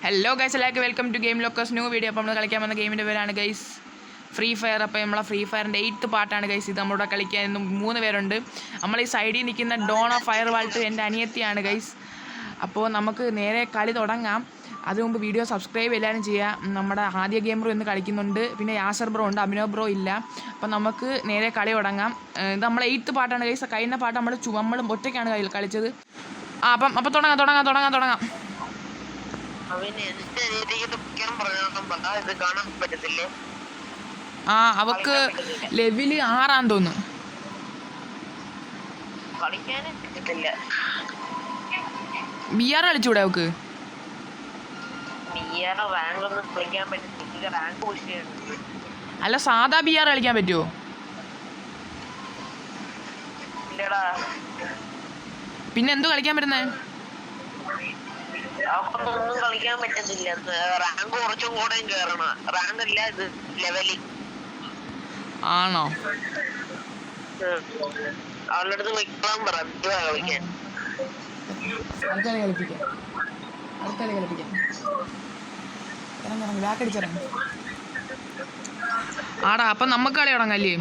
Hello guys, എല്ലാവർക്കും welcome to Game Lockers new video. അപ്പോൾ നമ്മൾ കളിക്കാൻ വന്ന ഗെയിമിൻ്റെ പേരാണ് ഗൈസ് ഫ്രീ ഫയർ. അപ്പോൾ നമ്മളെ ഫ്രീ ഫയറിൻ്റെ 8th പാർട്ടാണ് ഗൈസ് ഇത്. നമ്മളിവിടെ കളിക്കാൻ ഇന്ന് 3 പേരുണ്ട്. നമ്മൾ ഈ സൈഡിൽ നിൽക്കുന്ന ഡോണ ഫയർ വാൾട്ട് എൻ്റെ അനിയത്തിയാണ് ഗൈസ്. അപ്പോൾ നമുക്ക് നേരെ കളി തുടങ്ങാം. അതിനു മുമ്പ് വീഡിയോ സബ്സ്ക്രൈബ് എല്ലാവരും ചെയ്യുക. നമ്മുടെ ആദ്യ ഗെയിമർ ഇന്ന് കളിക്കുന്നുണ്ട്, പിന്നെ യാസർ ബ്രോ ഉണ്ട്, അഭിനവ് ബ്രോ ഇല്ല. അപ്പോൾ നമുക്ക് നേരെ കളി തുടങ്ങാം. ഇത് നമ്മളെ 8th പാർട്ടാണ് ഗൈസ്. കഴിഞ്ഞ പാട്ട് നമ്മൾ ഒറ്റയ്ക്കാണ് കളിച്ചത്. അപ്പോൾ തുടങ്ങാം. അവക്ക് ലെവല് 6 തോന്നുന്നു. BR കളിച്ചൂടെ അവക്ക്? അല്ല, സാധാ BR കളിക്കാൻ പറ്റുമോ? പിന്നെ എന്തോ കളിക്കാൻ പറ്റുന്നേ? ഒന്നും കളിക്കാൻ പറ്റത്തില്ല. റാങ്ക് കുറച്ചും കൂടെ കേറണം. റാങ്ക് അല്ല, ഇത് ലെവല് ആണോ? അവളുടെ അടുത്ത് വെക്കാൻ പറ കളിക്കാൻ. ആടാ, അപ്പൊ നമുക്ക് കളി തുടങ്ങല്ലേ?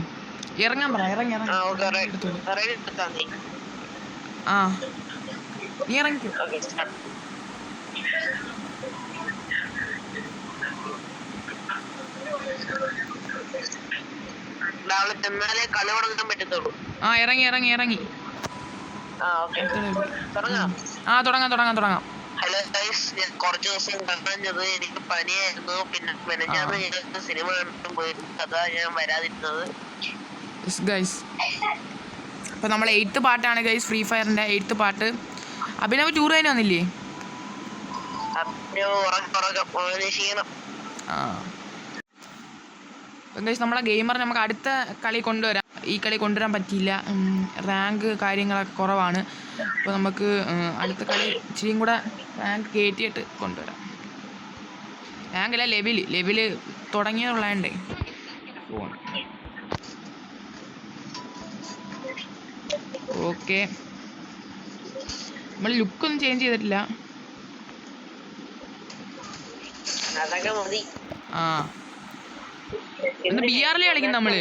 ഇറങ്ങാൻ പറ. നീ ഇറങ്ങിക്കോ. കളി തുടങ്ങാൻ പറ്റത്തുള്ളൂ. ഇറങ്ങി. തുടങ്ങാം. ഹലോ ഗൈസ്, ഞാൻ കുറച്ച് ദിവസം കണ്ടത് എനിക്ക് പനിയായിരുന്നു. പിന്നെ ഞാൻ സിനിമ കണ്ടും പോയിരുന്നു. അതാ ഞാൻ വരാതിരുന്നത്. അപ്പൊ നമ്മളെ 8th പാർട്ടാണ് ഗൈസ്, ഫ്രീ ഫയറിന്റെ 8th പാർട്ട്. അഭിനവ് ടൂർ കഴിഞ്ഞ് വന്നില്ലേ? നമ്മളെ ഗെയിമർ നമുക്ക് അടുത്ത കളി കൊണ്ടുവരാം. ഈ കളി കൊണ്ടുവരാൻ പറ്റിയില്ല, റാങ്ക് കാര്യങ്ങളൊക്കെ കുറവാണ്. അപ്പോൾ നമുക്ക് അടുത്ത കളി ഇച്ചിരിയും കൂടെ റാങ്ക് കയറ്റിയിട്ട് കൊണ്ടുവരാം. റാങ്കല്ല, ലെവല് തുടങ്ങിയുള്ളതുകൊണ്ടേ. ഓക്കെ, നമ്മൾ ലുക്കൊന്നും ചേഞ്ച് ചെയ്തിട്ടില്ല. BR കളിക്കും നമ്മള്.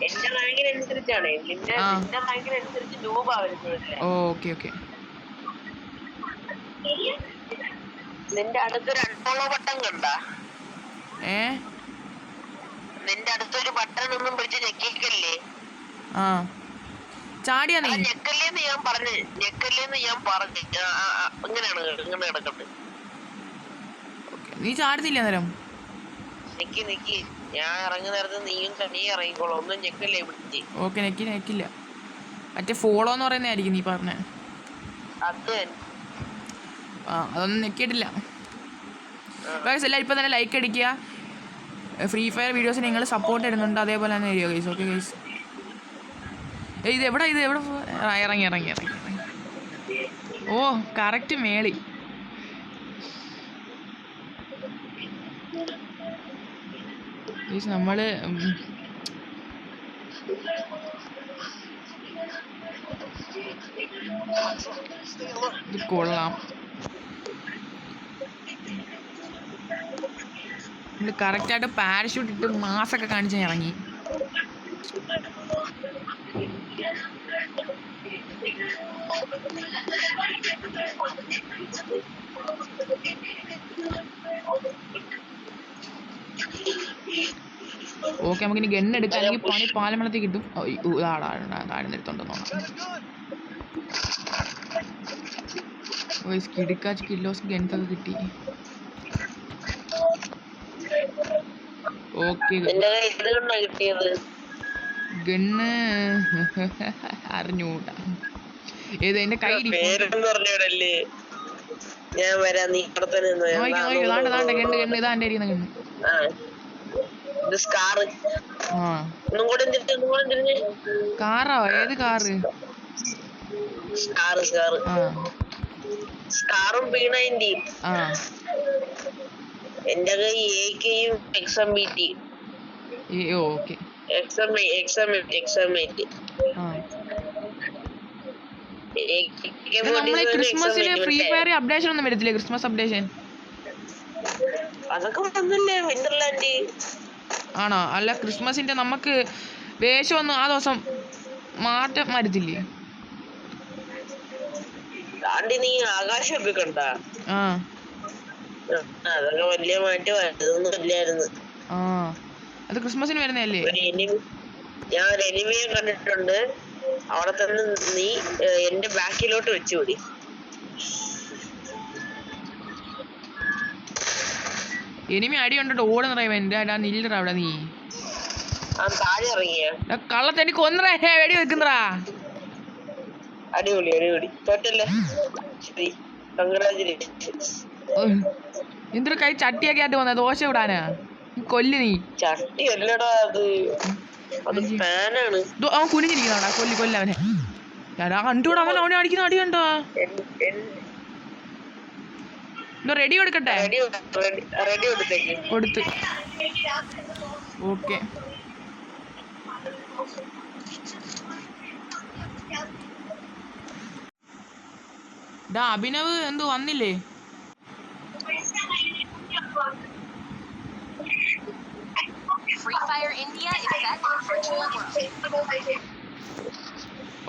എന്റെ റാങ്കിനനുസരിച്ചാണ്. നിന്റെ റാങ്കിനനുസരിച്ച് രൂപ വരുന്നത്. ഓക്കെ. നിന്റെ അടുത്തൊരു അൺഫോളോ ബട്ടൺ കണ്ടാ? നിന്റെ അടുത്തൊരു ബട്ടൺ ഒന്നും പിടിച്ച് ഞെക്കിക്കല്ലേ? ചാടിയാ നീ? ഞെക്കല്ലേന്ന് ഞാൻ പറഞ്ഞു. ഇങ്ങനെ കിടക്കട്ടെ. നീ ചാടുന്നില്ല നേരം? നിക്കി ഞാൻ ഇറങ്ങുന്ന നേരത്ത് നീയും തനിയെ ഇറങ്ങിക്കോളൂ. ഒന്നും ഞെക്കല്ലേ പിടിച്ച്. ഓക്കെ, ഞെക്കില്ല. മറ്റേ ഫോളോ എന്ന് പറയുന്നതായിരിക്കും നീ പറഞ്ഞ. അതൊന്നും ഞെക്കിയിട്ടില്ല. എല്ലാവരും ഇപ്പം തന്നെ ലൈക്ക് അടിക്കുക. ഫ്രീ ഫയർ വീഡിയോസിന് നിങ്ങൾ സപ്പോർട്ട് ഇടുന്നുണ്ട്, അതേപോലെ തന്നെ തരിക ഗൈസ്. ഓക്കെ ഗൈസ്, ഇത് എവിടെ ഇറങ്ങി. ഓ, കറക്റ്റ് മേളി. നമ്മള് ഇത് കൊള്ളാം. നമ്മൾ കറക്റ്റായിട്ട് പാരഷൂട്ട് ഇട്ട് മാസൊക്കെ കാണിച്ച് ഇറങ്ങി. ഓക്കെ, നമുക്കിനി ഗണ്ണ് എടുക്കാം, അല്ലെങ്കിൽ പണി പാലമണത്തിൽ കിട്ടും. താഴ്ന്നെടുത്തോണ്ടെന്ന് കിടക്കാച്ച് കില്ലോസ് ഗൺസൊക്കെ കിട്ടി. ഓക്കെ, ഗണ്ണ് അറിഞ്ഞൂടാ. ഏത് എന്റെ കൈ ഗണ്ണ്. ഇതാ എന്റെ അരിയുന്ന ഗണ്ണ്. കാറോ? ഏത് കാറ്? സ്കാറും P90. എന്റെ കൈ AKയും XMBT. ഓക്കെ, എക്സാമേറ്റ് ആ നമ്മളെ ക്രിസ്മസിന് ഫ്രീ ഫയർ അപ്ഡേഷൻ ഒന്നും വരത്തില്ലേ? ക്രിസ്മസ് അപ്ഡേഷൻ അതൊക്കെ വന്നില്ലേ വിന്റർലാൻഡ്? ആണോ? അല്ല ക്രിസ്മസിന്റെ നമുക്ക് വേഷമൊന്നും ആ ദിവസം മാറ്റം വരുത്തില്ലേ? താണ്ടി നീ ആകാശമൊക്കെ കണ്ട? ആ അതൊക്കെ വലിയ മാറ്റമായിരുന്നു. ഇല്ലായിരുന്നു. ആ അത് ക്രിസ്മസിന് വരുന്നതല്ലേ? ഞാൻ ഒരു എനിമിയെ കണ്ടിട്ടുണ്ട്. അവിടെ തന്നെ നീ എന്റെ ബാക്കിലോട്ട് വെച്ചുകൂടി. എനിമി അടി കണ്ടിട്ട് ഓടുന്നറ എന്റെ നില്ലറ അവിടെ നീ താഴെ ഇറങ്ങിയ കള്ളത്തനി കൊന്നറ വെടി വെക്കുന്നറാ. അടിപൊളി അടിപൊളി. തോറ്റല്ലേ? ശരി, കൺഗ്രാജുലേഷൻസ്. എന്തൊരു കൈ ചട്ടിയൊക്കെ ആയിട്ട് വന്ന ദോശ വിടാനാ? കൊല്ലു നീ. ചട്ടി അല്ലടാ, അത് ഫാനാണ്. അവൻ കുനിഞ്ഞിരിക്കുന്നവടാ. കൊല്ലവനെ കണ്ടുകൂടാ. അവനെ അടിക്കുന്ന അടി കണ്ടോ? റെഡി കൊടുക്കട്ടെ? കൊടുത്ത്. ഓക്കെ അഭിനവ് എന്തു വന്നില്ലേ?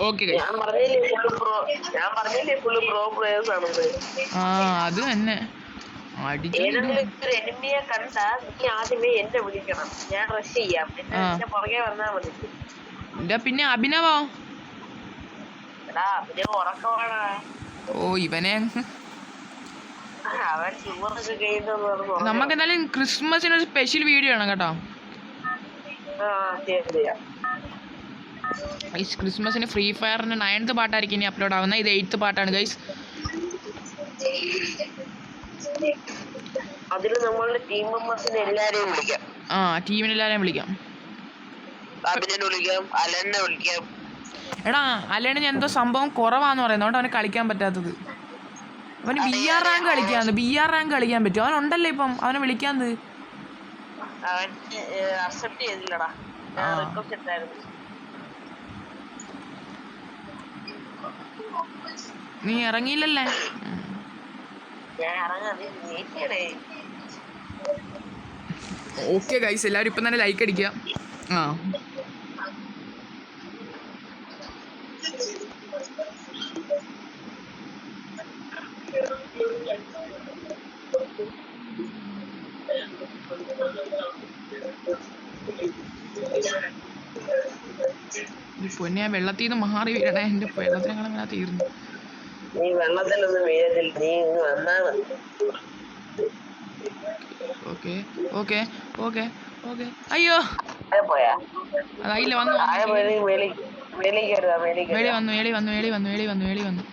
ഓക്കെ ആ അത് തന്നെ എനിമിയെ കണ്ടാ നീ ആദ്യമേ എന്നെ വിളിക്കണം. ഞാൻ റഷ് ചെയ്യാം. പുറകെ വന്നാ മതി. പിന്നെ അഭിനവോ? അഭിനവ് ഉറക്കമാണാ. ഓ ഇവനെ അവൻ ചുമറൊക്കെ കഴിയുന്ന നമുക്ക് എന്തായാലും ക്രിസ്മസിന് ഒരു സ്പെഷ്യൽ വീഡിയോ ആണ് കേട്ടോ. ക്രിസ്മസിന് ഫ്രീ ഫയറിന്റെ 9th പാട്ടായിരിക്കും ഇനി അപ്ലോഡ് ആവുന്നത്. ഇത് 8th പാട്ടാണ് ഗൈസ്. അതിൽ നമ്മളുടെ ടീം മെമ്പേഴ്സിനെ എല്ലാരെയും വിളിക്കാം. ടീമിനെ എല്ലാരെയും വിളിക്കാം. അഭിനനെ വിളിക്കാം, അലനെ വിളിക്കാം. എടാ അലന് എന്തോ സംഭവം കുറവാന്ന് പറയുന്നത് അവന് കളിക്കാൻ പറ്റാത്തത്. അവന് BR റാങ്ക് കളിക്കാന്ന്. BR റാങ്ക് കളിക്കാൻ പറ്റും. അവൻ ഉണ്ടല്ലോ ഇപ്പം. അവനെ വിളിക്കാന്ന്. അവൻ അക്സെപ്റ്റ് ചെയ്തില്ലടാ. റിക്വസ്റ്റ് ഇട്ടായിരുന്നു. നീ ഇറങ്ങിയില്ലല്ലേ? ഓക്കെ ഗൈസ്, എല്ലാവരും ഇപ്പം തന്നെ ലൈക്ക് അടിക്കുക. പൊന്നെ വെള്ളത്തിൽ നിന്ന് മാറി വീഴണേ. എന്റെ വെള്ളത്തിനങ്ങനെ തീർന്നു. നീ വെള്ളത്തിലൊന്നും വീഴത്തില്ല, നീ വന്നാ മതി. Okay okay okay okay. അയ്യോ പോയാ അതായില്ല. വന്നു വന്നു.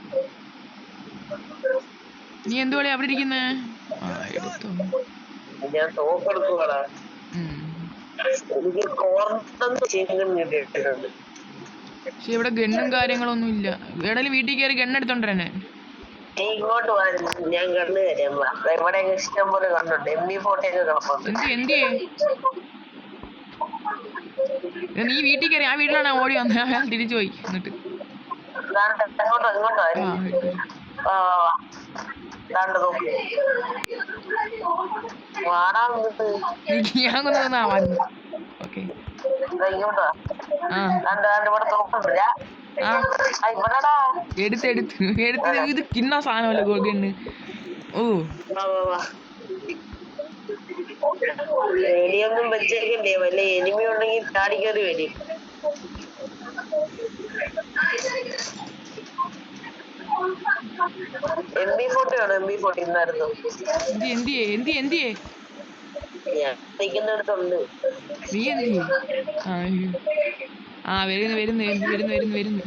നീ എന്തുപോലെ അവിടെ ഇരിക്കുന്നേ? എടുത്തു. ഞാൻ തോക്കെടുക്കുവാടാ. എനിക്ക് പക്ഷെ ഇവിടെ ഗണ്ണും കാര്യങ്ങളൊന്നും ഇല്ല. എവിടെയും വീട്ടിൽ കയറി ഗണ്ണെടുത്തോണ്ട് തന്നെ. ഇങ്ങോട്ട് ഞാൻ കണ്ണു തരാം. ഇവിടെ ഇഷ്ടം പോലെ കണ്ടുണ്ട്. MB40 ഒക്കെ കിടപ്പുണ്ട്. എന്തിയേ നീ വീട്ടിൽ കയറി? ആ വീട്ടിലാണ് ഓടി വന്നത്. അയാൾ തിരിച്ചു പോയി. എന്നിട്ട് ഞാൻ കൊണ്ടുവന്നാ വന്നു. ഓക്കെ എടുത്ത് ഇത് കിണ്ണ സാധനമല്ല ഗണ്ണ്. ഓ വെളിയൊന്നും വെച്ചേക്കണ്ടേ? വല്ല എനിമി ഉണ്ടെങ്കിൽ ചാടിക്കറി വരും. MB40 ആണ്. MB40 ഇന്നായിരുന്നു. എന്തിയേ ഞാൻ നിൽക്കുന്നിടത്തുണ്ട്. നീ എന്തിയേ? വരുന്നു.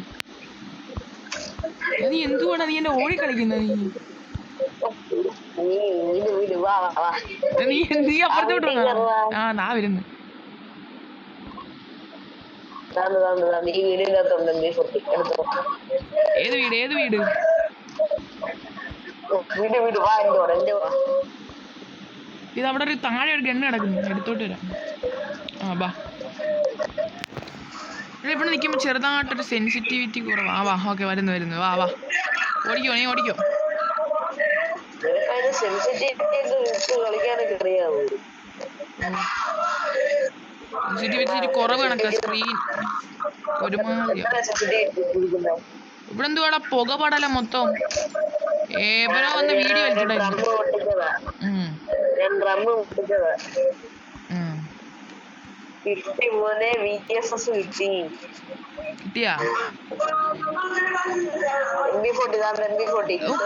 നീ എന്തുവാണ് നീ എന്നെ ഓടി കളിക്കുന്നത്? നീ അപ്പുറത്തോട്ട് നാ വരുന്നു. ഈ വീടിനകത്തുണ്ട് MB40. ഏത് വീട്? വീട് വാ. എന്റെ വാ. ഇത് അവിടെ ഒരു താഴെ ഒരു ഗണ്ണ് കിടക്കുന്നു. എടുത്തോട്ട് വരാം. ബാ ഇവിടെ നിൽക്കുമ്പോൾ ചെറുതായിട്ടൊരു സെൻസിറ്റിവിറ്റി കുറവാ. വാ ഓക്കെ വരുന്നു വാ ഓടിക്കോ നീ ഓടിക്കോ. സെൻസിറ്റിവിറ്റി കുറവ് കണക്കാ സ്ക്രീൻ ഒരുമാതിരി. ഇവിടെ എന്തുവാടാ പുക പടല മൊത്തം. ഏവരോ വന്ന് വീഡിയോ വലിച്ചിട്ടുണ്ടായിരുന്നു. കിട്ടിയാ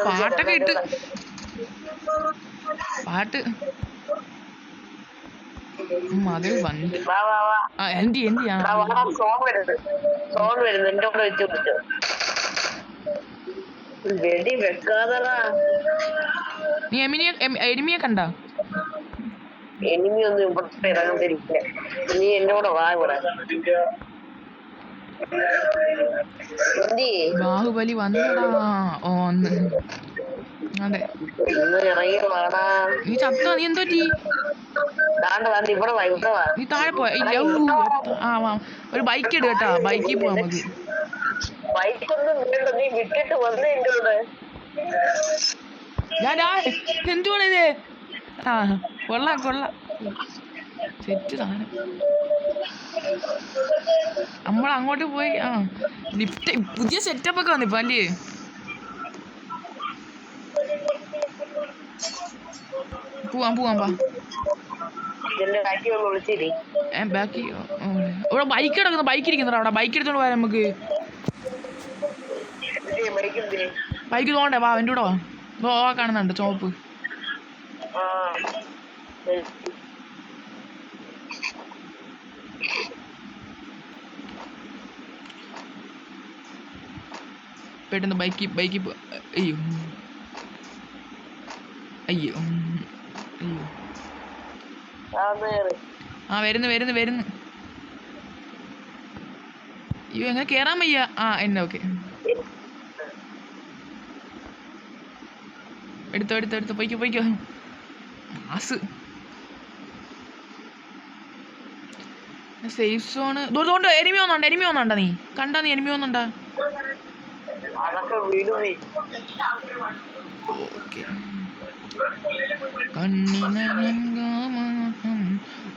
പാട്ടൊക്കെ ഇട്ട് പാട്ട് അത് വണ്ടി എന്തിയാ നീ എനിമിയെ കണ്ടാ? എനിമിയൊന്നും ഇവിടെ ഇറങ്ങാതിരിക്കുക. നീ എന്റെ കൂടെ വാ ഇവിടെ. ബാഹുബലി വന്നടാ. അതെ ഇറങ്ങി വാടാ. നീ ചത്തോ? നീ എന്തോ ഇവിടെ വാ ഇവിടെ വാ. നീ താഴെ പോയ ഒരു ബൈക്ക് എടു കേട്ടാ. ബൈക്കിൽ പോവാ നമുക്ക്. ബൈക്കൊന്നും വേണ്ട, നീ വിട്ടിട്ട് വന്നേ എന്റെ കൂടെ. എന്തുവാണ് ഇത്? കൊള്ളാം സെറ്റ് സാധനം. നമ്മൾ അങ്ങോട്ട് പോയി ലിഫ്റ്റ് പുതിയ സെറ്റപ്പ് ഒക്കെ വന്നിപ്പോ അല്ലേ? പോവാം ബാ. ബാക്കി ഇവിടെ ബൈക്ക് കിടക്കുന്നു. ബൈക്ക് ഇരിക്കുന്നുണ്ടോ അവിടെ? ബൈക്ക് എടുത്തോണ്ട് പോയാൽ നമുക്ക്. ബൈക്ക് തോണ്ടേ വാ എൻ്റെ കൂടെ വാ. കാണുന്നുണ്ട് ചോപ്പ്. പെട്ടെന്ന് ബൈക്കിൽ അയ്യോ വരുന്നു. അയ്യോ എങ്ങനെ കേറാൻ വയ്യ. എന്നെ ഓക്കെ എടുത്തോ പൊയ്ക്കോ. മാസ് സേഫ് സോണ് ദൂരത്തോണ്ട്. എനിമി വന്നോണ്ടാ നീ കണ്ടാ? നീ എനിമി വന്നോണ്ടാ?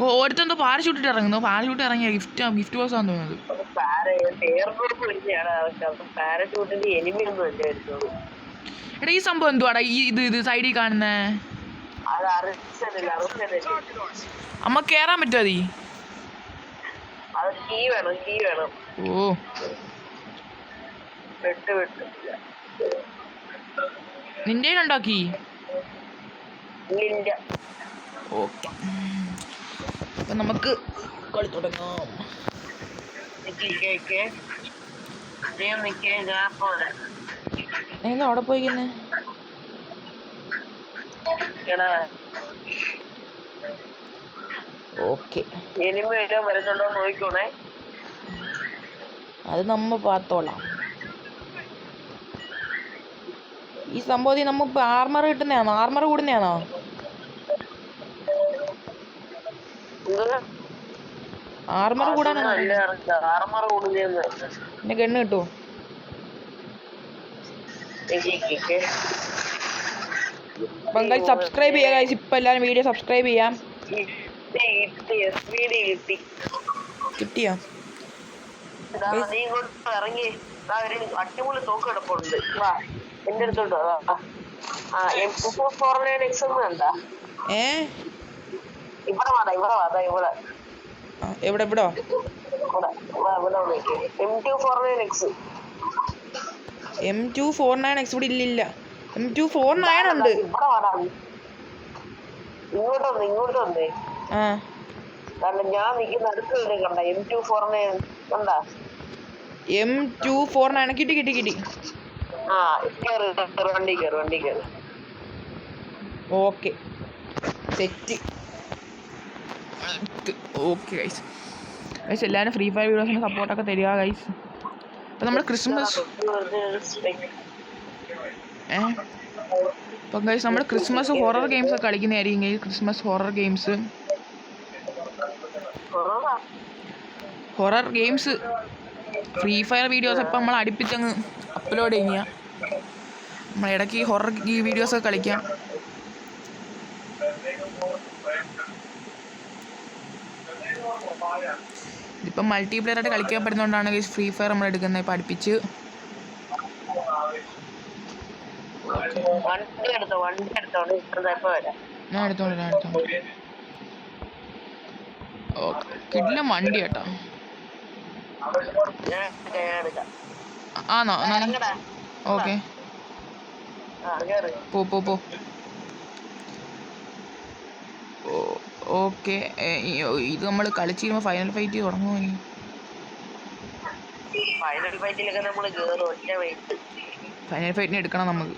ഓരോരുത്തോ പാരഷൂട്ട് ഇറങ്ങുന്നു. പാരഷൂട്ട് ഇറങ്ങിയ ഗിഫ്റ്റ് ബോക്സ് ആണെന്ന് തോന്നുന്നത്. എടാ ഈ സംഭവം എന്തുവാടാ? ഇത് സൈഡിൽ കാണുന്നേ അമ്മ കേറാൻ പറ്റുമോ? ഓ നിന്റെ ഉണ്ടാക്കി. ഓക്കെ അപ്പൊ നമുക്ക് കളി തുടങ്ങാം. എന്താ അവിടെ പോയിക്കുന്നേ? ഓക്കെ അത് നമ്മ പാത്തോളാം. ഈ സംഭവത്തിൽ നമ്മ ആർമർ കിട്ടുന്നതാണോ? ആർമർ കൂടുന്നതാണോ? ആർമർ കൂടാനാണോ? പിന്നെ ഗണ്ണ് കിട്ടുമോ? സബ്സ്ക്രൈബ് ചെയ്യാം ഗൈസ്. ഇപ്പൊ എല്ലാരും വീഡിയോ സബ്സ്ക്രൈബ് ചെയ്യാം. കിട്ടിയോ? ഇറങ്ങി അടിപൊളി തോക്ക് കിടപ്പുണ്ട്. എന്റെ അടുത്തോട്ടോ. എവിടെ M249X ഇവിടെ ഇല്ലില്ല. M249 ഉണ്ട്. ഇങ്ങോട്ട് വന്നേ. കാരണം ഞാൻ നിൽക്കുന്ന അടുത്ത് കണ്ട M249 കണ്ടാ? M249 കിട്ടി. വണ്ടി കയറി. Okay set. ഓക്കെ ഗൈസ് എല്ലാവരും ഫ്രീ ഫയർ വീഡിയോസിന് സപ്പോർട്ടൊക്കെ തരിക ഗൈസ്. അപ്പം നമ്മൾ ക്രിസ്മസ് അപ്പം ഗൈസ് നമ്മൾ ക്രിസ്മസ് ഹൊറർ ഗെയിംസ് ഒക്കെ കളിക്കുന്നതായിരിക്കും. Christmas horror games free fire videos ഇപ്പം നമ്മൾ അടുപ്പിച്ചങ്ങ് അപ്ലോഡ് ചെയ്യാം. നമ്മൾ ഇടയ്ക്ക് ഈ ഹൊറർ ഈ വീഡിയോസൊക്കെ കളിക്കാം. ഇപ്പം മൾട്ടിപ്ലെയർ ആയിട്ട് കളിക്കാൻ പറ്റുന്നതുകൊണ്ടാണ് ഫ്രീ ഫയർ നമ്മൾ എടുക്കുന്നത്. ഇപ്പം അടുപ്പിച്ച് ഞാൻ എടുത്തോണ്ട് ഓക്കെ. കിടില വണ്ടി കേട്ടോ. ആണോ? ഓക്കെ പോ. ഓക്കെ. ഇത് നമ്മൾ കളിച്ചിരുമ്പോൾ ഫൈനൽ ഫൈറ്റ് തുടങ്ങുമോ? ഫൈനൽ ഫൈറ്റിന് എടുക്കണം നമുക്ക്.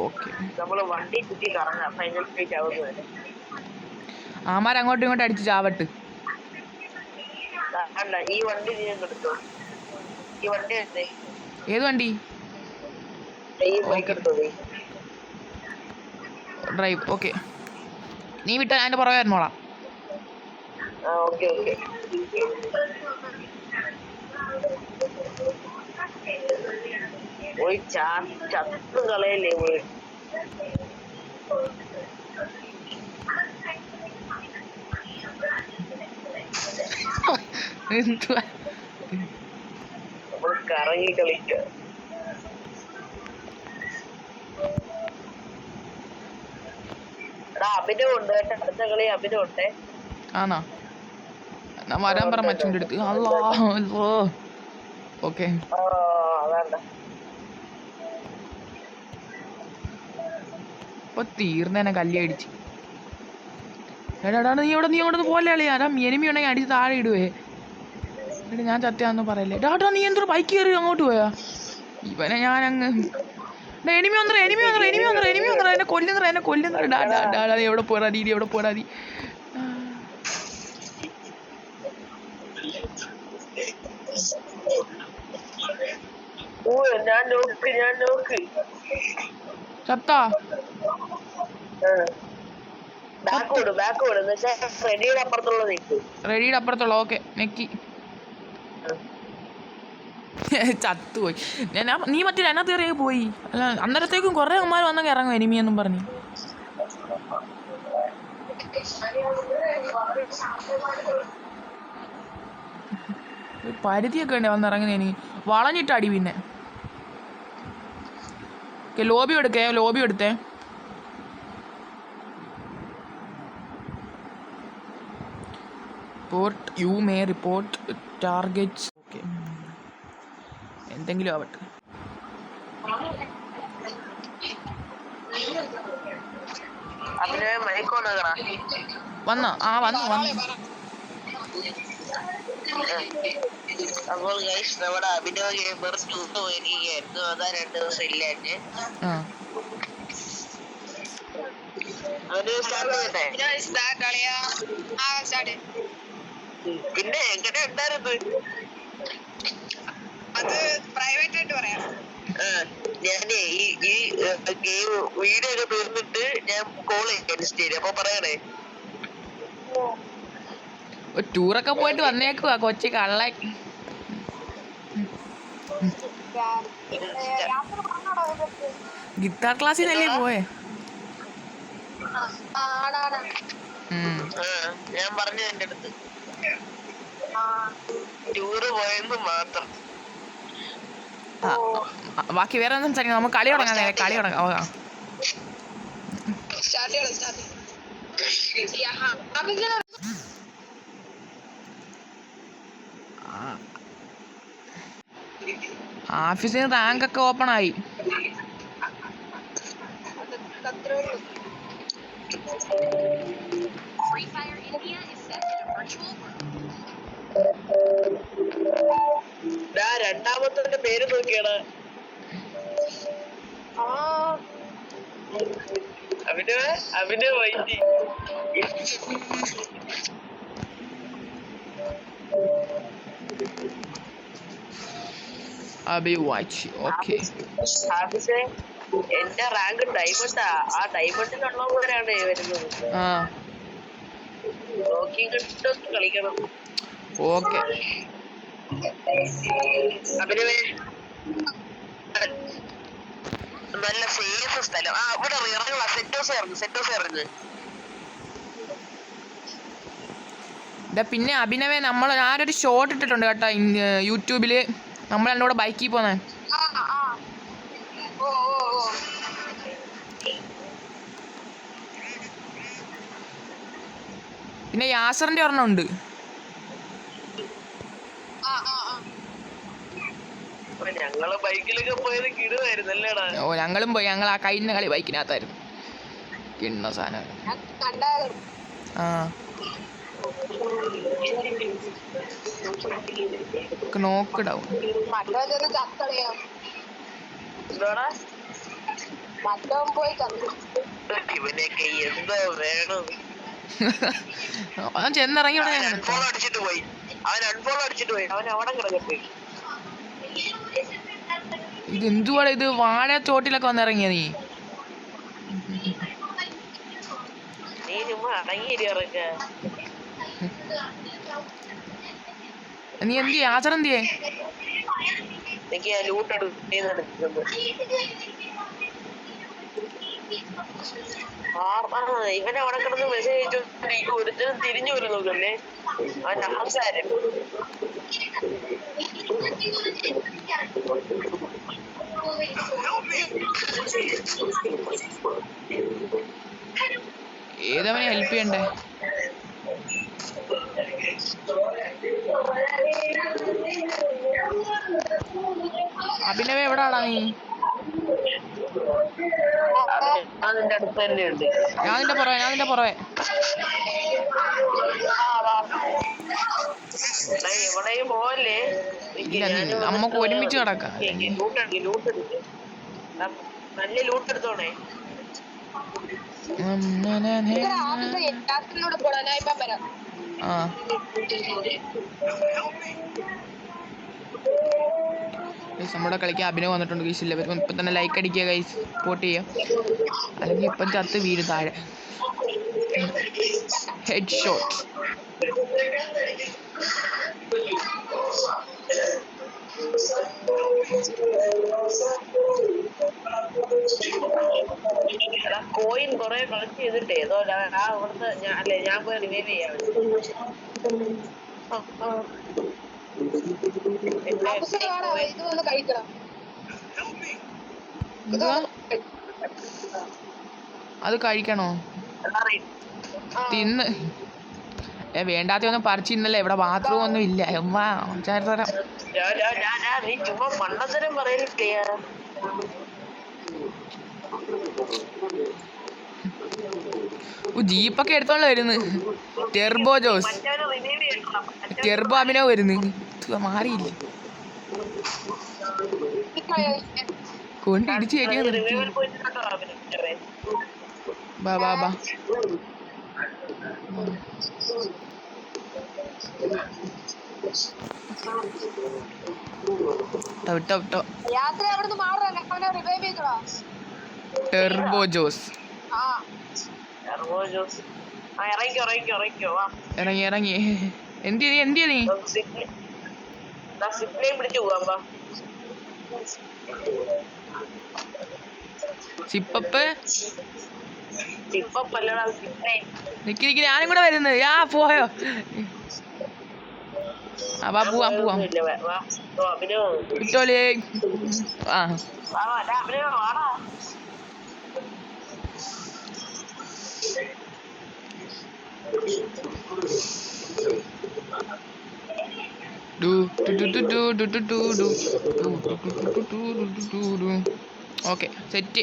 ഓക്കെ. ആമാർ അങ്ങോട്ടും ഇങ്ങോട്ടും അടിച്ച് ചാവട്ട്. ഏത് വണ്ടി? ഡ്രൈവ്. ഓക്കെ, നീ വിട്ട അതിന്റെ പുറകെ വരുന്നോളാം. കളയല്ലേ എന്തുവാ കറങ്ങി കളിക്ക. അഭിനവ് ഉണ്ട് കേട്ടോ, അടുത്ത കളി അഭിനവ് ഉണ്ട്. ആണോ? ഞാൻ വരാൻ പറ മച്ചുൻ്റെ അടുത്ത്. ഓക്കെ. ഇപ്പൊ തീർന്നേനെ കല്ലി അടിച്ച്. എടാ നീ അവിടെ പോലെ അളിയാ. എനിമി ഉണ്ടെങ്കിൽ അടിച്ച് താഴെ ഇടുവേ. എടാ ഞാൻ ചത്തയാന്ന് പറയല്ലേ. ഡാട്ടാ നീ എന്തൊരു ബൈക്ക് കയറി അങ്ങോട്ട് പോയാ? ഇവനെ ഞാൻ അങ്ങ് എനിമി വന്നറ എന്നെ കൊല്ലുന്നറ. ഡാ എവിടെ പോരാതി. ഞാൻ നോക്ക് ചത്താ? റെഡിയുടെ അപ്പുറത്തുള്ള. ഓക്കെ നെക്കി ചത്തുപോയി. നീ മറ്റേ അതിനകത്ത് കയറിയൊക്കെ പോയി. അല്ല അന്നേരത്തേക്കും കുറെ അമ്മമാർ വന്നൊക്കെ ഇറങ്ങും എനിമിയെന്നും പറഞ്ഞു. പരിധിയൊക്കെ ഉണ്ട് വന്നിറങ്ങുന്ന എനിക്ക്. വളഞ്ഞിട്ട് അടി. പിന്നെ ലോബി എടുത്തേ. You may report targets. Okay, എന്തെങ്കിലും ആവട്ടെ. വന്നോ? വന്നു. അപ്പോൾ ഗൈസ് നമ്മുടെ അഭിനവ് ഗെയിമർ പോയിരിക്കുകയായിരുന്നു. അതാ 2 ദിവസം ഇല്ലാഞ്ഞ്. പിന്നെ എങ്ങനെ ഉണ്ടായിരുന്നു? അത് പ്രൈവറ്റ് ആയിട്ട് പറയാം. ഞാനേ ഈ ഗെയിം വീഡിയോ ഒക്കെ തീർന്നിട്ട് ഞാൻ കോൾ ചെയ്യാം. അപ്പൊ പറയണേ. ടൂറൊക്കെ പോയിട്ട് വന്നേക്കുവാ കൊച്ചി കള്ള. ഗിറ്റാർ ക്ലാസ്സിനല്ലേ പോയേ? ഞാൻ പറഞ്ഞു എന്റെ അടുത്ത് ടൂറ് പോയെന്ന് മാത്രം. ബാക്കി വേറെ ഒന്നും സംസാരിക്കാം. നമുക്ക് കളി തുടങ്ങാം. ആഫീസിന് റാങ്ക് ഒക്കെ ഓപ്പൺ ആയി. രണ്ടാമത്തെ പേര് നോക്കിയാണ് അഭിനവ് വൈദ്യ. എന്റെ റാങ്ക് ഡയമണ്ടാ. ആ ഡയമണ്ടിലുള്ളവരാണ് വരുന്നത്. നോക്കി കിട്ടും കളിക്കണം. ഓക്കെ അഭിനവേ നല്ല സേഫ് സ്ഥലം. ആ ഇവിടെ ഇറങ്ങുക. സെറ്റോസ് ഇറങ്ങ്. പിന്നെ അഭിനവേ നമ്മൾ ആരൊരു ഷോർട്ട് ഇട്ടിട്ടുണ്ട് കേട്ടോ യൂട്യൂബിൽ. നമ്മൾ എൻ്റെ കൂടെ ബൈക്കിൽ പോന്നെ. പിന്നെ യാസറിന്റെ ഒരെണ്ണം ഉണ്ട്. ഞങ്ങള് ബൈക്കിലൊക്കെ പോയത് കിടുവായിരുന്നല്ലേടാ. ഓ ഞങ്ങളും പോയി. ഞങ്ങൾ ആ കഴിഞ്ഞ കളി ബൈക്കിനകത്തായിരുന്നു. കിണ്ണ സാധനം. ആ നോക്ക് ഡൗൺ. ഇവനൊക്കെ എന്താ വേണം. അവൻ ചെന്നിറങ്ങി. അവൻ അൺഫോളോ അടിച്ചിട്ട് പോയി. അവൻ അവിടെ കിടക്കട്ടെ. ഇത് എന്തുവാണ് ഇത്? വാഴ ചോട്ടിലൊക്കെ വന്നിറങ്ങിയ നീ ചുമ്മാ അടങ്ങിയിരിക്ക. നീ എന്ത് യാത്ര എന്തിയേ? എനിക്ക് ലൂട്ട് എടുക്കുന്നു. ഇവനെ അവിടെ കിടന്ന് മെസ്സേജ് അയച്ചു. ഒരുത്തരം തിരിഞ്ഞു വരും നോക്കല്ലേ. അവന്റെ അഹങ്കാരം. ഏതവനെ ഹെൽപ്പ് ചെയ്യണ്ടേ? അഭിനവേ എവിടാടാ നീ? അതിന്റെ അടുത്ത് തന്നെ ഉണ്ട്. ഞാൻ നിന്റെ പുറവെ. എവിടെയും പോവല്ലേ. ഇല്ല നമുക്ക് ഒരുമിച്ച് കിടക്കാം. നല്ല ലൂട്ട് എടുത്തോണേ. ആ നമ്മുടെ കളിക്ക് അഭിനവ് വന്നിട്ടുണ്ട് ഗൈസ്. എല്ലാവരും ഇപ്പം തന്നെ ലൈക്ക് അടിക്കുക ഗൈസ്. സപ്പോർട്ട് ചെയ്യുക. അല്ലെങ്കിൽ ഇപ്പം ചത്ത് വീട് താഴെ. Head shot. കോയിൻ കൊറേ കളക്ട് ചെയ്തിട്ടേ ഏതോ അവിടുത്തെ ഞാൻ പോയി റിവൈവ് ചെയ്യാം. അത് കഴിക്കണോ? തിന്ന് വേണ്ടാത്ത ഒന്നും പറിച്ചിന്നല്ലേ. ഇവിടെ ബാത്റൂം ഒന്നും ഇല്ല. തരാം. നീ ചുമ്മാ മണ്ണത്തരം പറയലില്ല. ജീപ്പൊക്കെ എടുത്തോണ്ട് വരുന്നു. ടെർബോ ജോസ് ടെർബോ അഭിനവ് വരുന്നു. മാറിയില്ല. കൊണ്ട് ഇടിച്ചു കയറ്റിയാ നിർത്തി. ബാ ബാ ബാ. വിട്ടോ വിട്ടോ. ടെർബോ ജോസ് ഇറങ്ങി ഇറങ്ങി. എന്തിയാ നീ? സിപ്പപ്പ് നിക്ക് ഞാനും കൂടെ വരുന്നത്. പോയോ? പോവാം. വിട്ടോലേ. Okay set.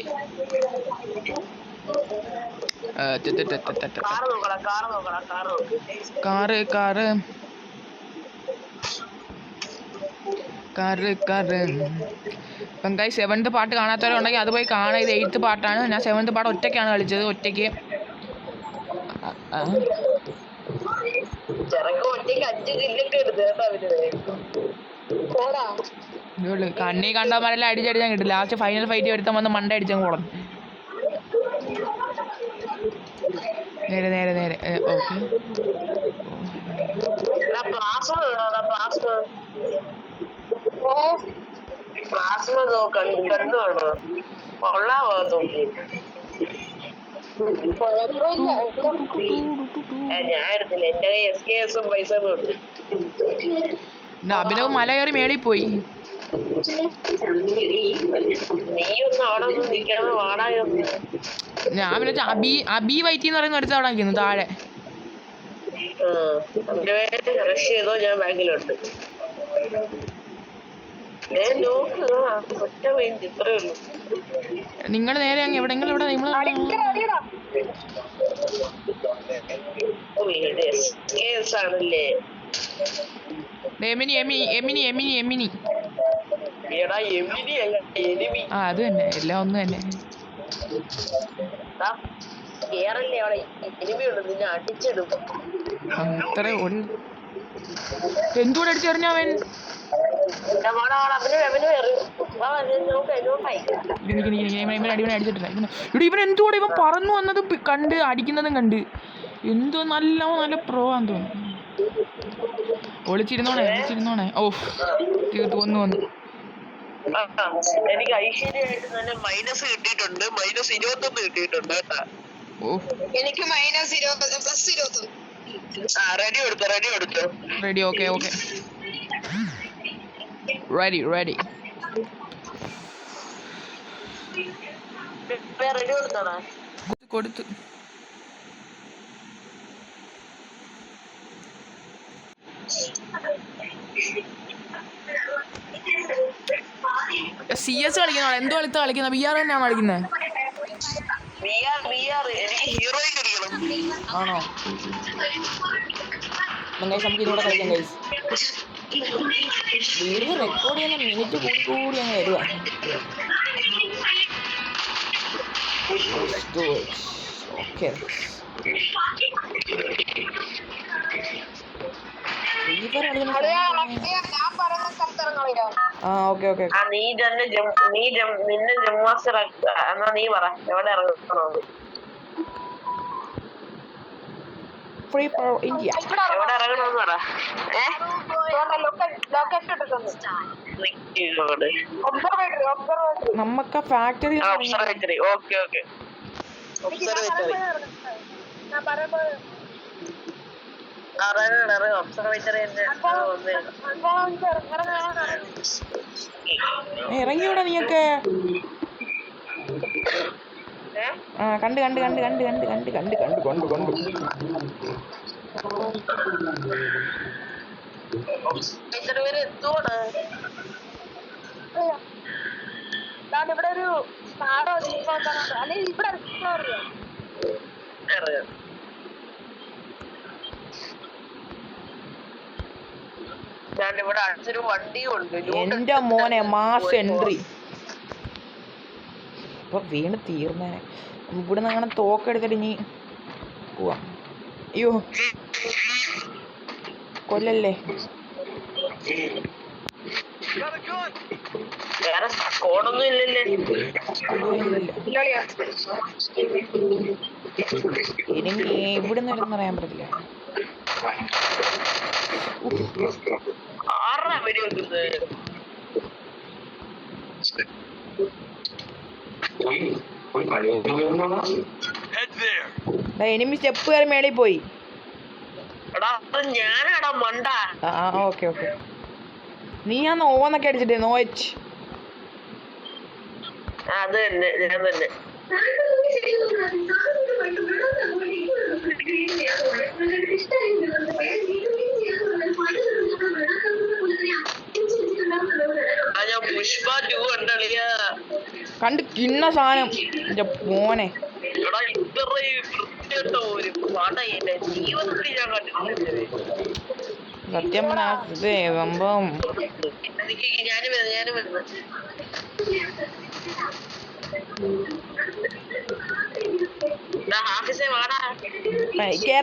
കാറ് ഇപ്പം ഗൈസ് 7th പാർട്ട് കാണാത്തവരുണ്ടെങ്കിൽ അത് പോയി കാണാം. ഇത് 8th പാർട്ടാണ്. ഞാൻ 7th പാർട്ട് ഒറ്റയ്ക്കാണ് കളിച്ചത്. ഒറ്റയ്ക്ക് കണ്ണി കണ്ടമാരെല്ലാം അടിച്ചടിച്ചാൽ കിട്ടും. ലാസ്റ്റ് ഫൈനൽ ഫൈറ്റ് എടുത്താൽ വന്ന് മണ്ട അടിച്ചാൽ പോകണം. നേരെ ഓക്കെ. പ്ലാസ്മ കണ്ടുവേണോ കൊള്ളാമോ നോക്കി ഞാൻ എടുത്തില്ല എന്റെ കൈ SKS പൈസ ഉണ്ട് അഭിനവ് മല കയറി മേളിൽ പോയി. നീ ഒന്ന് അവിടെ ഒന്ന് നിൽക്കണം വാടായൊന്ന്. ഞാൻ പിന്നെ അബി വൈറ്റി എന്ന് പറയുന്ന അടുത്ത് അവിടെ നിൽക്കുന്നു താഴെ. റഷ് ചെയ്തോ ഞാൻ ബാങ്കിലുണ്ട്. ഒറ്റ മൈൻഡ് ഇത്രേ ഉള്ളൂ. നിങ്ങൾ നേരെ അങ്ങ് എവിടെ നിങ്ങൾ ആണല്ലേ എമിനി എടാ എമിനി അല്ല എനിമി. ആ അത് തന്നെ എല്ലാം ഒന്ന് തന്നെ. കേറല്ലേ അവിടെ എനിമി ഉണ്ട് നിന്നെ അടിച്ചിടും. അത്ര ഒരു എന്തുകൂടെ അടിച്ചെറിഞ്ഞവൻ ഇവൻ എന്തുകൂടെ ഇവൻ പറന്നു വന്നത് കണ്ട് അടിക്കുന്നതും കണ്ട് എന്തോ നല്ല പ്രോ ആന്ന് തോന്നുന്നു. ഒളിച്ചിരുന്നോണേ ഓ തീർത്ത് വന്നു. എനിക്ക് ഐശ്വര്യമായിട്ട് തന്നെ മൈനസ് കിട്ടിയിട്ടുണ്ട്. -21 കിട്ടിയിട്ടുണ്ട് കേട്ടാ. ഓ എനിക്ക് -20 റെഡി എടുത്തോ റെഡി ഓക്കെ റെഡി റെഡി കൊടുത്തോടാ കൊടുത്തു. CS കളിക്കുന്ന എന്തോ കളിക്കുന്ന VR തന്നെയാണോ കളിക്കുന്നത്? ആണോ? നമുക്ക് ഇതിലൂടെ കളിക്കാം ഗൈസ്. വീഡിയോ റെക്കോർഡ് ചെയ്യുന്ന മിനിറ്റ് കൂടി അങ്ങ് വരുവാ. ഓക്കെ നിന്നെ ജമ്മാസ്റ്റർ എന്നാ നീ പറ എവിടെ ഇറങ്ങണോ? ഫ്രീ ഫയർ ഇന്ത്യ എവിടെ ഇറങ്ങണമെന്ന് പറ. നമുക്ക് factory observatory. Okay observatory observatory ഇറങ്ങിയൂടെ നീയൊക്കെ? കണ്ട് ഇവിടെ ഒരു അല്ലെങ്കിൽ ഇവിടെ ഇവിടെ അടുത്തൊരു വണ്ടിയും ഉണ്ട്. എന്റെ മോനെ മാസ് എൻട്രി ഇപ്പൊ വീണ് തീർന്നേനെ. ഇവിടെ നിന്ന് അങ്ങനെ തോക്കെടുത്തിട്ട് ഇനി പോവാം. അയ്യോ കൊല്ലല്ലേ. വേറെ സ്കോഡൊന്നും ഇല്ലല്ലേ? ഇനി ഇവിടുന്ന് വരുന്ന പറയാൻ പറ്റില്ല. ആറാ വെടി വെക്കുന്നത്. എനിമി സ്റ്റെപ്പ് കയറി മേളിൽ പോയി. ഞാനാടാ മണ്ട. ഓക്കെ നീയാന്ന് ഓന്നൊക്കെ അടിച്ചിട്ടേ നോച്ച്. അത് തന്നെ ഞാൻ തന്നെ. ഞാൻ പുഷ്പ 2 കണ്ടളിയാ കണ്ട് കിണ്ണ സാധനം എന്റെ മോനെ. ഒരു പടയില്ല ജീവിതത്തിൽ ഞാൻ കണ്ടിട്ടില്ല. സത്യം പറഞ്ഞാ ഇത് സംഭവം ഞാനും വരുന്നു.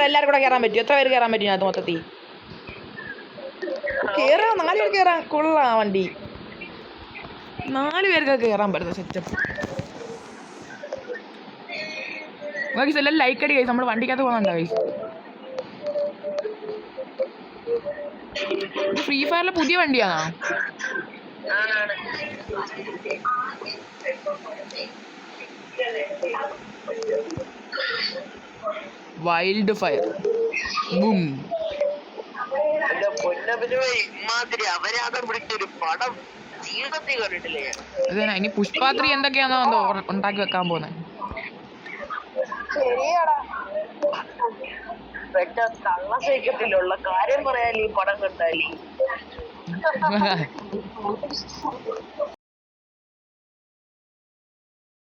എല്ലാരും കൂടെ കേറാൻ പറ്റും. എത്ര പേര് കേറാൻ പറ്റും? അത് മൊത്തത്തിൽ കേറാ 4 പേര് കേറാൻ കൊള്ളാം. വണ്ടി 4 പേർക്കൊക്കെ കേറാൻ പറ്റുന്ന സെറ്റപ്പ്. എല്ലാം ലൈക്ക് അടി കഴിച്ച് നമ്മുടെ വണ്ടിക്കകത്ത് പോകുന്നുണ്ടോ? ഫ്രീ ഫയറിലെ പുതിയ വണ്ടിയാണോ? ആണ്. Wild fire boom. എന്റെ പൊന്നഭിനവേ, ഇമാതിരി അപരാധം പിടിച്ചൊരു പടം ജീവിതത്തിൽ കണ്ടിട്ടില്ലേ ഞാൻ. അതന്നെ. ഇനി പുഷ്പാത്രി എന്തൊക്കെയാണോ എന്തോ ഉണ്ടാക്കി വെക്കാൻ പോകുന്നത്. ശരിയാടാ. പെട്ട കള്ള സൈക്കത്തിലുള്ള കാര്യം പറയാൻ ഈ പടം കണ്ടാലേ